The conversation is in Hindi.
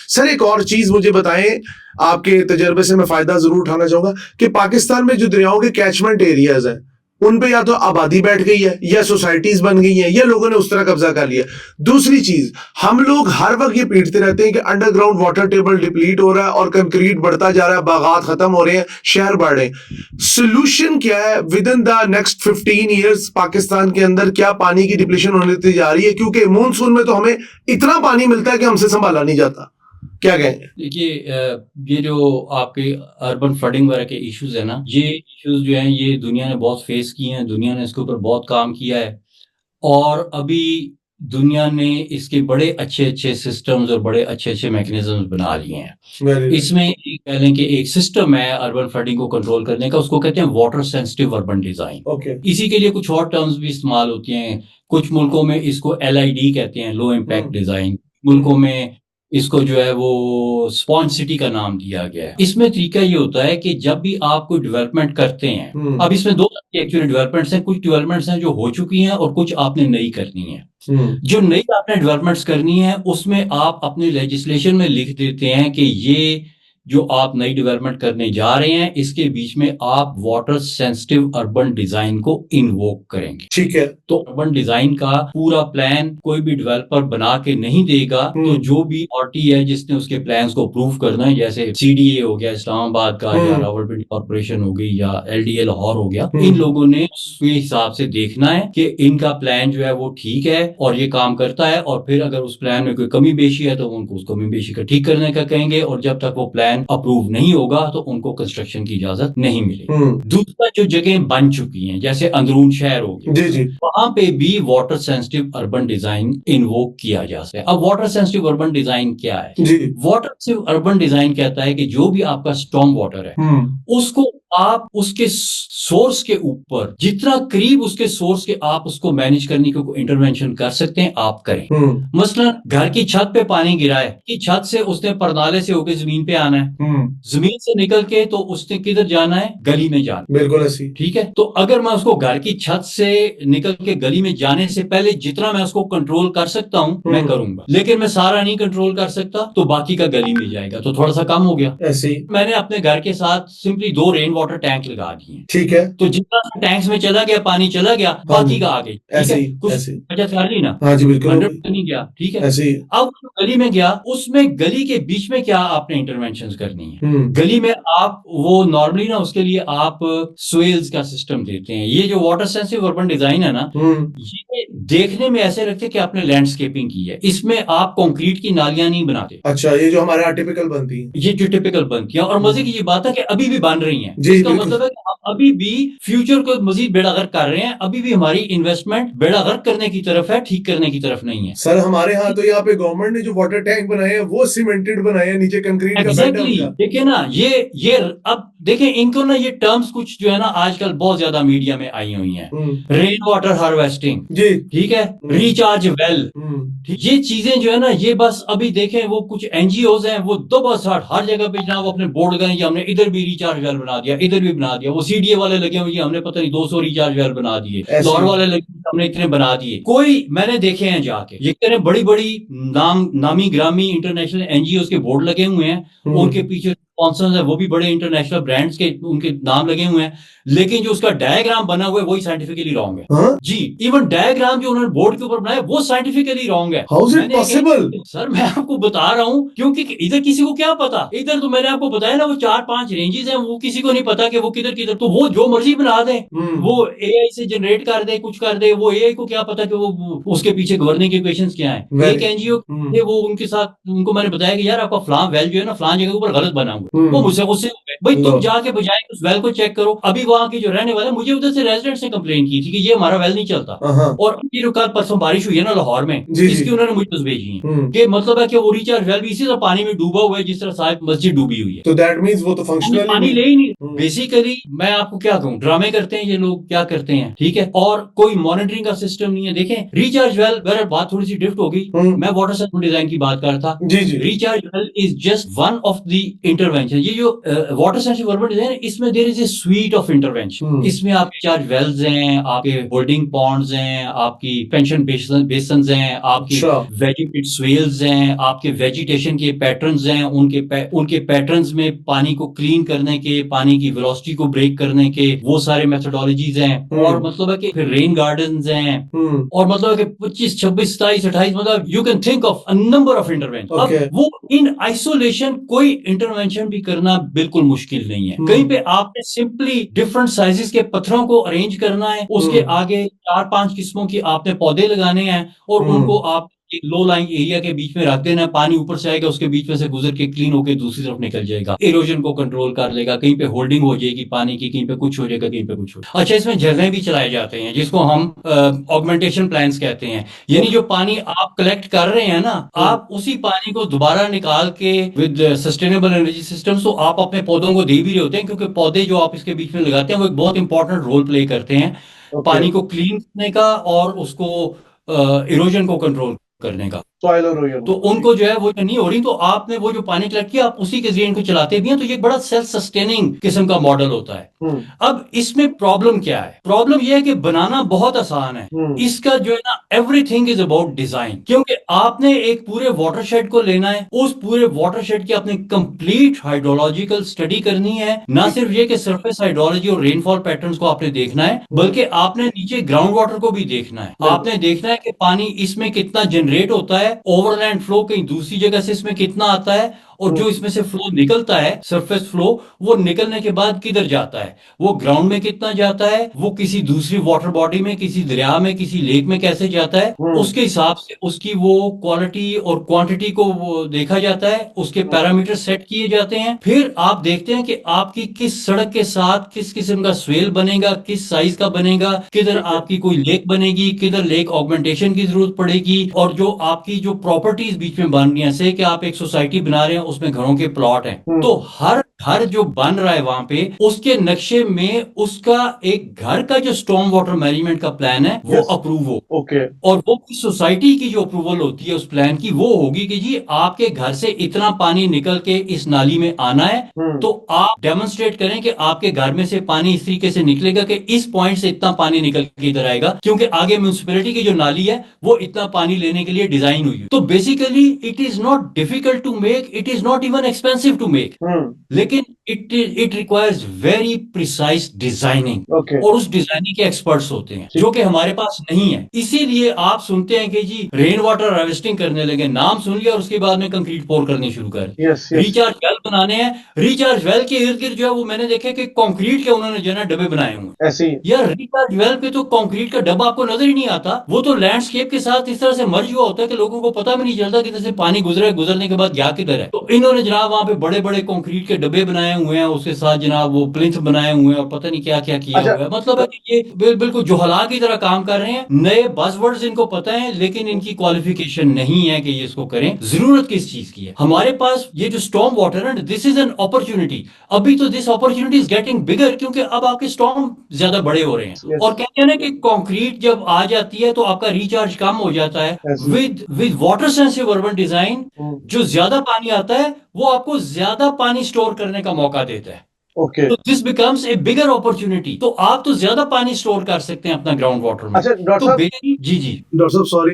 सर एक और चीज मुझे बताएं, आपके तजर्बे से मैं फायदा जरूर उठाना चाहूंगा कि पाकिस्तान में जो दरियाओं के कैचमेंट एरियाज हैं उन पे या तो आबादी बैठ गई है या सोसाइटीज बन गई हैं या लोगों ने उस तरह कब्जा कर लिया। दूसरी चीज, हम लोग हर वक्त ये पीटते रहते हैं कि अंडरग्राउंड वाटर टेबल डिप्लीट हो रहा है और कंक्रीट बढ़ता जा रहा है, बागात खत्म हो रहे हैं, शहर बढ़ रहे हैं। सोल्यूशन क्या है with in the next 15 years? Pakistan के अंदर क्या पानी की डिप्लीशन होने जा रही है? क्योंकि मानसून में तो हमें इतना पानी मिलता है कि हमसे संभाला नहीं जाता। क्या कहेंगे? देखिए, ये जो आपके अर्बन फ्लडिंग वगैरह के इश्यूज है ना, ये इश्यूज जो हैं ये दुनिया ने बहुत फेस किए हैं, दुनिया ने इसके ऊपर बहुत काम किया है और अभी दुनिया ने इसके बड़े अच्छे अच्छे सिस्टम्स और बड़े अच्छे अच्छे मैकेनिज्म्स बना लिए हैं। इसमें एक कह लें कि एक सिस्टम है अर्बन फ्लडिंग को कंट्रोल करने का, उसको कहते हैं वाटर सेंसिटिव अर्बन डिजाइन। इसी के लिए कुछ और टर्म्स भी इस्तेमाल होती हैं। कुछ मुल्कों में इसको LID कहते हैं, लो इम्पैक्ट डिजाइन। मुल्कों में इसको जो है वो स्पॉन्ज सिटी का नाम दिया गया है। इसमें तरीका ये होता है कि जब भी आप कोई डेवलपमेंट करते हैं, अब इसमें दो एक्चुअली डेवलपमेंट्स हैं, कुछ डेवलपमेंट्स हैं जो हो चुकी हैं और कुछ आपने नई करनी है। जो नई आपने डेवलपमेंट्स करनी है उसमें आप अपने लेजिस्लेशन में लिख देते हैं कि ये जो आप नई डेवलपमेंट करने जा रहे हैं इसके बीच में आप वाटर सेंसिटिव अर्बन डिजाइन को इन्वोक करेंगे। ठीक है। तो अर्बन डिजाइन का पूरा प्लान कोई भी डेवलपर बना के नहीं देगा, तो जो भी अथॉरिटी है जिसने उसके प्लान्स को अप्रूव करना है, जैसे CDA हो गया इस्लामाबाद का या रावलपिंडी कॉर्पोरेशन हो गई या LDA लाहौर हो गया, इन लोगों ने उसके हिसाब से देखना है कि इनका प्लान जो है वो ठीक है और ये काम करता है, और फिर अगर उस प्लान में कोई कमी बेशी है तो उनको उस कमी बेशी का ठीक करने का कहेंगे, और जब तक वो प्लान अप्रूव नहीं होगा तो उनको कंस्ट्रक्शन की इजाजत नहीं मिलेगी। दूसरा, जो जगह बन चुकी हैं जैसे अंदरून शहर हो गया, जी जी, वहां पे भी water sensitive urban design invoke किया जा सकता है। अब वाटर सेंसिटिव अर्बन डिजाइन क्या है? वाटर सेंसिटिव अर्बन डिजाइन कहता है कि जो भी आपका स्टॉर्म वाटर है उसको आप उसके सोर्स के ऊपर जितना करीब उसके सोर्स के आप उसको मैनेज करने की इंटरवेंशन कर सकते हैं आप करें। मसलन घर की छत पे पानी गिरा है कि छत से उसने परनाले से होकर जमीन पे आना है, जमीन से निकल के तो उसने किधर जाना है? गली में जाना। बिल्कुल ऐसी। ठीक है, तो अगर मैं उसको घर की छत से निकल के गली में जाने से पहले जितना मैं उसको कंट्रोल कर सकता हूं मैं करूंगा, लेकिन मैं सारा नहीं कंट्रोल कर सकता तो बाकी का गली में जाएगा, तो थोड़ा सा कम हो गया। ऐसी मैंने अपने घर के साथ सिंपली 2 रेन वाटर टैंक लगा दिए। ठीक है, तो जितना टैंक्स में चला गया पानी चला गया, बाकी का आ गई। ऐसे ही कुछ बचत कर ली ना। हाँ जी बिल्कुल 100% नहीं गया। ठीक है, ऐसे ही। अब गली में गया, उसमें गली के बीच में क्या आपने इंटरवेंशन करनी है? गली में आप वो नॉर्मली ना उसके लिए आप स्वेल्स का सिस्टम देते हैं। ये जो वाटर सेंसिटिव अर्बन डिजाइन है ना, ये देखने में ऐसे लगते कि आपने लैंडस्केपिंग की है, इसमें आप कंक्रीट की नालियां नहीं बनाते। अच्छा, ये जो हमारे यहाँ टिपिकल बनती है, ये जो टिपिकल बनती है, और मजे की ये बात है कि अभी भी बन रही हैं। इसका मतलब है कि हम अभी भी फ्यूचर को मजीद बेड़ागर्क कर रहे हैं। अभी भी हमारी इन्वेस्टमेंट बेड़ागर्क करने की तरफ है, ठीक करने की तरफ नहीं है। सर हमारे यहाँ तो यहाँ पे गवर्नमेंट ने जो वाटर टैंक बनाए हैं वो सीमेंटेड बनाए हैं, नीचे कंक्रीट का बेड है। देखिए ना, ये अब देखें इनको ना, ये टर्म्स कुछ जो है ना आजकल बहुत ज्यादा मीडिया में आई हुई हैं। रेन वाटर हार्वेस्टिंग, जी ठीक है, रिचार्ज वेल, ये चीजें जो है ना, ये बस अभी देखें वो कुछ NGOs हैं वो दो बस हर जगह पे जनाब अपने बोर्ड लगाए, हमने इधर भी रिचार्ज वेल बना दिया, इधर भी बना दिया। वो CDA वाले लगे हुए हमने पता नहीं 200 रिचार्ज वेल बना दिए, लाहौर वाले लगे हमने इतने बना दिए। कोई मैंने देखे हैं जाके, ये कह रहे बड़ी बड़ी नामी ग्रामी इंटरनेशनल NGOs के बोर्ड लगे हुए हैं, उनके पीछे स्पॉन्सर्स है वो भी बड़े इंटरनेशनल ब्रांड्स के उनके नाम लगे हुए हैं, लेकिन जो उसका डायग्राम बना हुआ है वही साइंटिफिकली रॉन्ग है। जी, इवन डायग्राम जो उन्होंने बोर्ड के ऊपर बनाया वो साइंटिफिकली रॉन्ग है। How is it possible? Sir मैं आपको बता रहा हूँ, क्योंकि इधर किसी को क्या पता, इधर तो मैंने आपको बताया ना वो 4-5 रेंजेस हैं, वो किसी को नहीं पता कि वो किधर किधर, तो वो जो मर्जी बना दे, वो AI से जनरेट कर दे, कुछ कर दे, वो AI को क्या पता कि वो उसके पीछे गवर्निंग इक्वेशंस क्या है। एक NGO थे वो, उनके साथ उनको मैंने बताया कि यार आपका फलां वेल जो है ना फलां जगह ऊपर गलत बना हुआ, वो मुझसे उससे भाई तुम जाके बजाय उस वेल को चेक करो। अभी वहां के जो रहने वाले, मुझे उधर से रेजिडेंट्स ने कंप्लेन की थी कि ये हमारा वेल नहीं चलता, और ये जो कल परसों बारिश हुई है ना लाहौर में, इसकी उन्होंने मुझे भेजी है कि मतलब है कि वो रिचार्ज वेल भी इसी तरह पानी में डूबा हुआ है जिस तरह साहिब मस्जिद डूबी हुई है। तो दैट मींस वो तो फंक्शनल पानी ले ही नहीं। बेसिकली मैं आपको क्या कहूँ, ड्रामे करते हैं ये लोग, क्या करते हैं, ठीक है, और कोई मॉनिटरिंग का सिस्टम नहीं है। देखें रिचार्ज वेल, मेरे बात थोड़ी सी डिफ्ट हो गई, मैं वाटर सेंसिटिव डिजाइन की बात कर रहा था। Recharge well is just one of the intervention intervention, ये जो वाटर सेंसिटिव अर्बन डिजाइन है, इसमें there is a suite of intervention. इसमें आपके चार्ज वेल्स हैं, आपके होल्डिंग पॉन्ड्स हैं, आपकी पेंशन बेसन्स हैं, आपकी अच्छा। वेजिटेड स्वेल्स हैं, आपके वेजिटेशन के पैटर्न्स हैं, उनके पैटर्न्स में पानी को क्लीन करने के, पानी की वेलोसिटी को ब्रेक करने के वो सारे मेथोडोलॉजीज हैं। और मतलब है कि फिर रेन गार्डन्स हैं, और मतलब है कि 25, 26, 27, 28, मतलब you can think of a number of intervention. Okay. अब वो इन आइसोलेशन कोई इंटरवेंशन भी करना बिल्कुल मुश्किल नहीं है। कहीं पे आपने सिंपली डिफरेंट साइजेस के पत्थरों को अरेंज करना है, उसके आगे 4-5 किस्मों की आपने पौधे लगाने हैं, और उनको आप एक लो लाइंग एरिया के बीच में रख देना, पानी ऊपर से आएगा, उसके बीच में से गुजर के क्लीन होकर दूसरी तरफ निकल जाएगा, इरोजन को कंट्रोल कर लेगा, कहीं पे होल्डिंग हो जाएगी पानी की, कहीं पे कुछ हो जाएगा, कहीं पे कुछ हो जाएगा। अच्छा, इसमें झरने भी चलाए जाते हैं जिसको हम ऑगमेंटेशन प्लान्स कहते हैं। यानी जो पानी आप कलेक्ट कर रहे हैं ना, आप उसी पानी को दोबारा निकाल के विद सस्टेनेबल एनर्जी सिस्टम, तो आप अपने पौधों को दे भी रहे होते हैं, क्योंकि पौधे जो आप इसके बीच में लगाते हैं वो एक बहुत इंपॉर्टेंट रोल प्ले करते हैं पानी को क्लीन करने का और उसको इरोजन को कंट्रोल करने का। Soil erosion. तो उनको जो है वो नहीं हो रही, तो आपने वो जो पानी कलेक्ट किया, आप उसी के जरिए इनको चलाते भी हैं, तो ये एक बड़ा सेल्फ सस्टेनिंग किस्म का मॉडल होता है। अब इसमें प्रॉब्लम क्या है? प्रॉब्लम यह है कि बनाना बहुत आसान है, इसका जो है ना एवरीथिंग इज अबाउट डिजाइन, क्योंकि आपने एक पूरे वाटरशेड को लेना है, उस पूरे वाटरशेड की आपने कंप्लीट हाइड्रोलॉजिकल स्टडी करनी है। ना सिर्फ ये कि सरफेस हाइड्रोलॉजी और रेनफॉल पैटर्न्स को आपने देखना है, बल्कि आपने नीचे ग्राउंड वाटर को भी देखना है। आपने देखना है कि पानी इसमें कितना जनरेट होता है, ओवरलैंड फ्लो कहीं दूसरी जगह से इसमें कितना आता है, और जो इसमें से फ्लो निकलता है, सरफेस फ्लो, वो निकलने के बाद किधर जाता है, वो ग्राउंड में कितना जाता है, वो किसी दूसरी वाटर बॉडी में, किसी दरिया में, किसी लेक में कैसे जाता है, उसके हिसाब से उसकी वो क्वालिटी और क्वांटिटी को वो देखा जाता है, उसके पैरामीटर सेट किए जाते हैं। फिर आप देखते हैं कि आपकी किस सड़क के साथ किस किस्म का स्वेल बनेगा, किस साइज का बनेगा, किधर आपकी कोई लेक बनेगी, किधर लेक ऑगमेंटेशन की जरूरत पड़ेगी, और जो आपकी जो प्रॉपर्टीज बीच में बन रही है, जैसे कि आप एक सोसाइटी बना रहे हैं, उसमें घरों के प्लॉट हैं, तो हर घर जो बन रहा है वहां पे, उसके नक्शे में उसका एक घर का जो स्टॉर्म वाटर मैनेजमेंट का प्लान है वो अप्रूव हो। और वो सोसाइटी की जो अप्रूवल होती है उस प्लान की, वो होगी कि जी आपके घर से इतना पानी निकल के इस नाली में आना है, तो आप डेमोन्स्ट्रेट करें कि आपके घर में से पानी इस तरीके से निकलेगा कि इस पॉइंट से इतना पानी निकल के इधर आएगा, क्योंकि आगे म्युनिसिपैलिटी की जो नाली है वो इतना पानी लेने के लिए डिजाइन हुई है। तो basically it is not difficult to make, it is not even expensive to make, लेकिन it requires very precise designing, और उस डिजाइनिंग के एक्सपर्ट्स होते हैं जो कि हमारे पास नहीं है। इसीलिए आप सुनते हैं कि जी रेन वाटर हार्वेस्टिंग करने लगे, नाम सुन लिया और उसके बाद में कंक्रीट पोर करनी शुरू कर, रिचार्ज वेल बनाने हैं, रिचार्ज वेल के इर्द गिर्द जो है वो मैंने देखा कि कंक्रीट के उन्होंने जो है ना डब्बे बनाए हुए ऐसे ही। यार। रिचार्ज वेल पे तो कंक्रीट का डब्बा आपको नजर ही नहीं आता, वो तो लैंडस्केप के साथ इस तरह से मर्ज हुआ होता है कि लोगों को पता भी नहीं चलता किधर से पानी गुजरे, गुजरने के बाद गया किधर है। तो इन्होंने जनाब वहां पे बड़े बड़े कंक्रीट के डब्बे बनाए हुए हैं, उसके साथ जनाब वो प्लिंथ बनाए हुए हैं, और पता नहीं क्या क्या किया हुआ है। मतलब है कि ये बिल्कुल जुहला की तरह काम कर रहे हैं, नए बज़वर्ड्स इनको पता है, लेकिन इनकी क्वालिफिकेशन नहीं है कि ये इसको करें। जरूरत किस चीज की है? हमारे पास ये जो स्टॉर्म वाटर है, दिस इज एन अपॉर्चुनिटी। अभी तो this opportunity is getting bigger, क्योंकि अब आपके स्टॉर्म ज्यादा बड़े हो रहे हैं। और कहते हैं ना कि कंक्रीट जब आ जाती है तो आपका रिचार्ज कम हो जाता है। With water sensitive urban design, जो ज्यादा पानी आता है वो आपको ज्यादा पानी स्टोर करने का मौका देता है। तो this becomes a bigger opportunity. तो आप तो ज्यादा पानी स्टोर कर सकते हैं अपना ग्राउंड वाटर में। अच्छा डॉक्टर तो साहब, जी डॉक्टर साहब सॉरी,